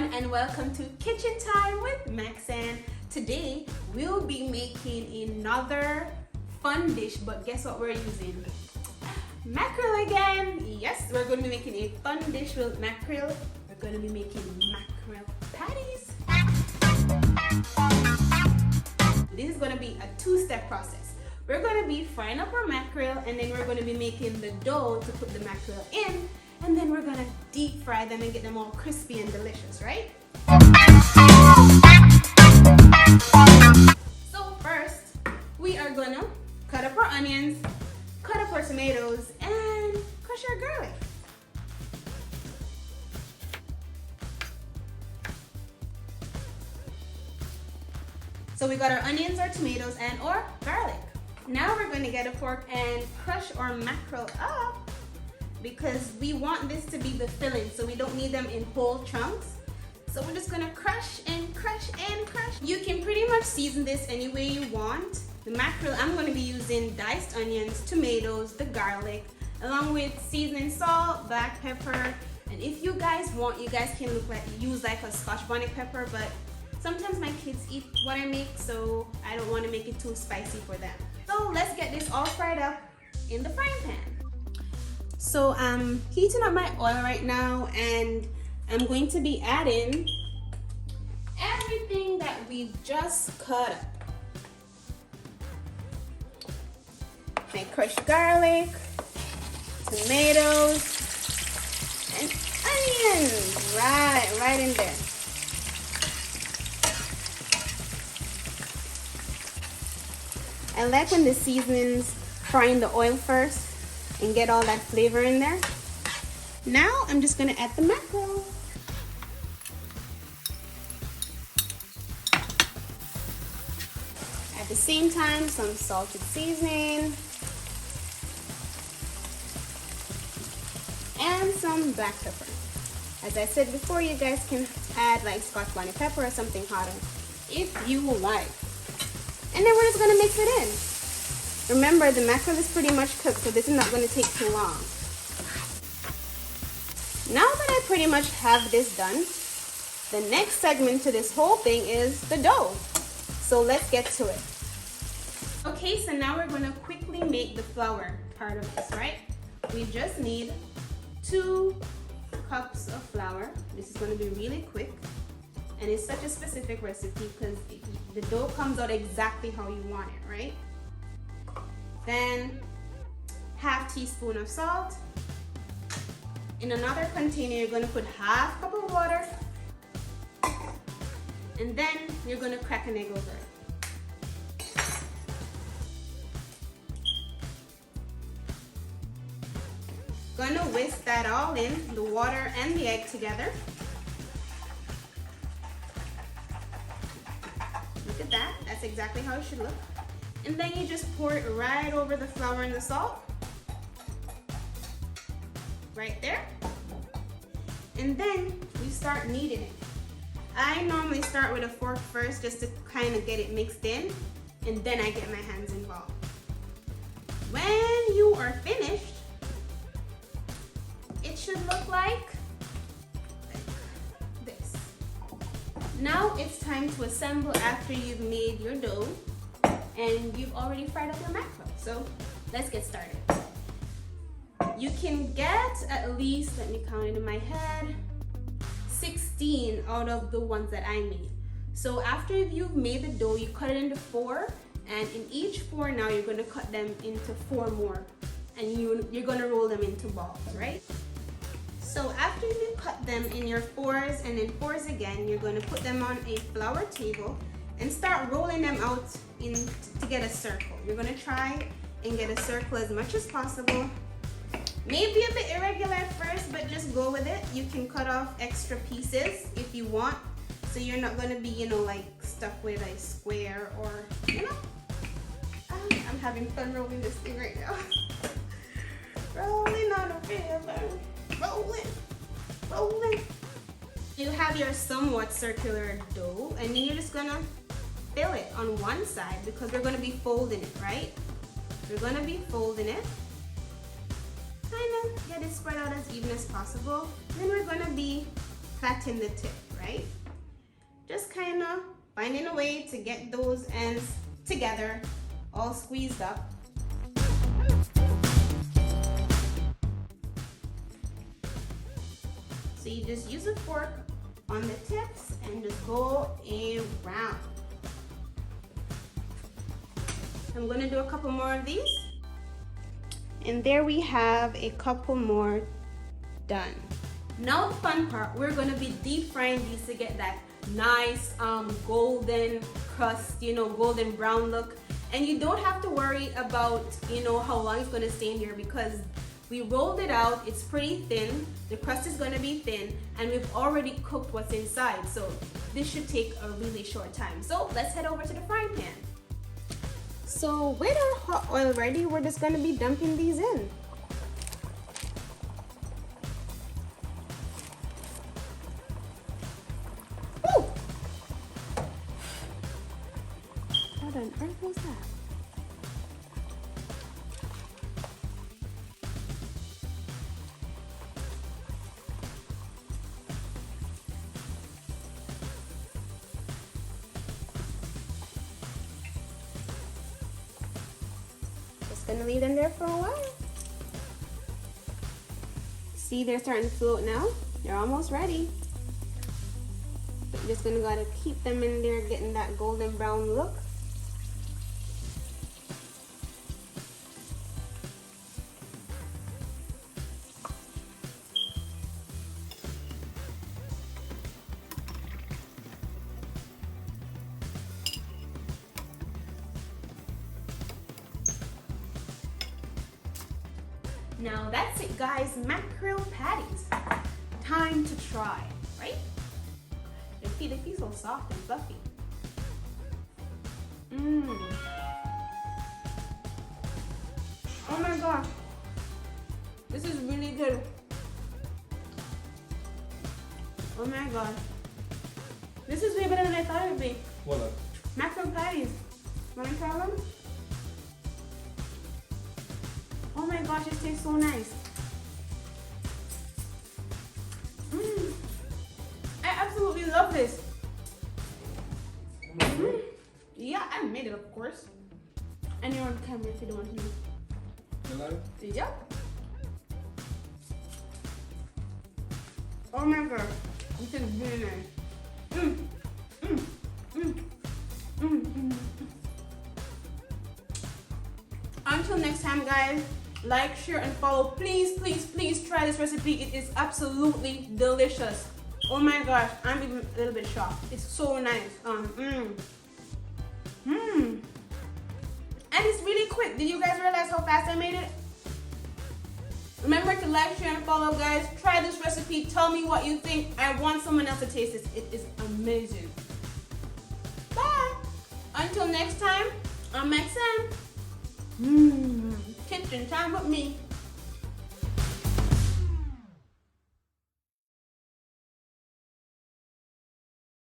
everyone, and welcome to Kitchen Time with Maxan. Today we'll be making another fun dish, but guess what we're using? Mackerel again. Yes, we're going to be making a fun dish with mackerel. We're going to be making mackerel patties. This is going to be a two-step process. We're going to be frying up our mackerel, and then we're going to be making the dough to put the mackerel in, and then we're going to deep fry them and get them all crispy and delicious, right? So first, we are going to cut up our onions, cut up our tomatoes, and crush our garlic. So we got our onions, our tomatoes, and our garlic. Now we're going to get a fork and crush our mackerel up because we want this to be the filling, so we don't need them in whole chunks. So we're just going to crush and crush and crush. You can pretty much season this any way you want. The mackerel, I'm going to be using diced onions, tomatoes, the garlic, along with seasoning salt, black pepper, and if you guys want, you guys can use like a Scotch bonnet pepper, but sometimes my kids eat what I make, so I don't want to make it too spicy for them. So let's get this all fried up in the frying pan. So I'm heating up my oil right now, and I'm going to be adding everything that we just cut up. My crushed garlic, tomatoes, and onions, right in there. I like when the seasonings fry in the oil first and get all that flavor in there. Now I'm just gonna add the mackerel. At the same time, some salted seasoning and some black pepper. As I said before, you guys can add like Scotch bonnet pepper or something hotter if you like. And then we're just gonna mix it in. Remember, the mackerel is pretty much cooked, so this is not gonna take too long. Now that I pretty much have this done, the next segment to this whole thing is the dough. So let's get to it. Okay, so now we're gonna quickly make the flour part of this, right? We just need 2 cups of flour. This is gonna be really quick. And it's such a specific recipe because the dough comes out exactly how you want it, right? Then ½ teaspoon of salt. In another container, you're going to put ½ cup of water. And then you're going to crack an egg over it. Gonna whisk that all in, the water and the egg together. Look at that, that's exactly how it should look. And then you just pour it right over the flour and the salt. Right there. And then we start kneading it. I normally start with a fork first just to kind of get it mixed in, and then I get my hands involved. When you are finished, it should look like this. Now it's time to assemble after you've made your dough and you've already fried up your mackerel. So let's get started. You can get at least, let me count it in my head, 16 out of the ones that I made. So after you've made the dough, you cut it into 4, and in each 4 now you're going to cut them into 4 more, and you're going to roll them into balls, right? So after you cut them in your 4s and then 4s again, you're going to put them on a flour table and start rolling them out to get a circle. You're going to try and get a circle as much as possible. Maybe a bit irregular at first, but just go with it. You can cut off extra pieces if you want, so you're not going to be, like stuck with a square or, I'm having fun rolling this thing right now. Rolling on a river. Rolling. You have your somewhat circular dough, and then you're just gonna fill it on one side because we're gonna be folding it, right? We're gonna be folding it. Kind of get it spread out as even as possible. Then we're gonna be flatten the tip, right? right? Just kind of finding a way to get those ends together, all squeezed up. So you just use a fork on the tips and just go around. I'm gonna do a couple more of these. And there we have a couple more done. Now the fun part, we're gonna be deep frying these to get that nice golden crust, you know, golden brown look. And you don't have to worry about, you know, how long it's gonna stay in here because we rolled it out, it's pretty thin, the crust is gonna be thin, and we've already cooked what's inside. So this should take a really short time. So let's head over to the frying pan. So with our hot oil ready, we're just gonna be dumping these in. Woo! What on earth was that? Gonna leave them there for a while. See, they're starting to float now. They're almost ready. But you're just gonna gotta keep them in there, getting that golden brown look. Now that's it, guys. Mackerel patties. Time to try, right? They feel so soft and fluffy. Oh my gosh. This is really good. Oh my god. This is way better than I thought it would be. What? Mackerel patties. Want to try one? Oh my gosh, it tastes so nice. I absolutely love this. Yeah, I made it, of course. And you're on camera if you don't want to know. Hello? Yep. Oh my god, this is really nice. Until next time, guys, like, share, and follow. Please, please, please try this recipe. It is absolutely delicious. Oh my gosh, I'm even a little bit shocked. It's so nice. And it's really quick. Did you guys realize how fast I made it? Remember to like, share, and follow, guys. Try this recipe. Tell me what you think. I want someone else to taste this. It is amazing. Bye. Until next time, I'm Maxine. Kitchen time with me.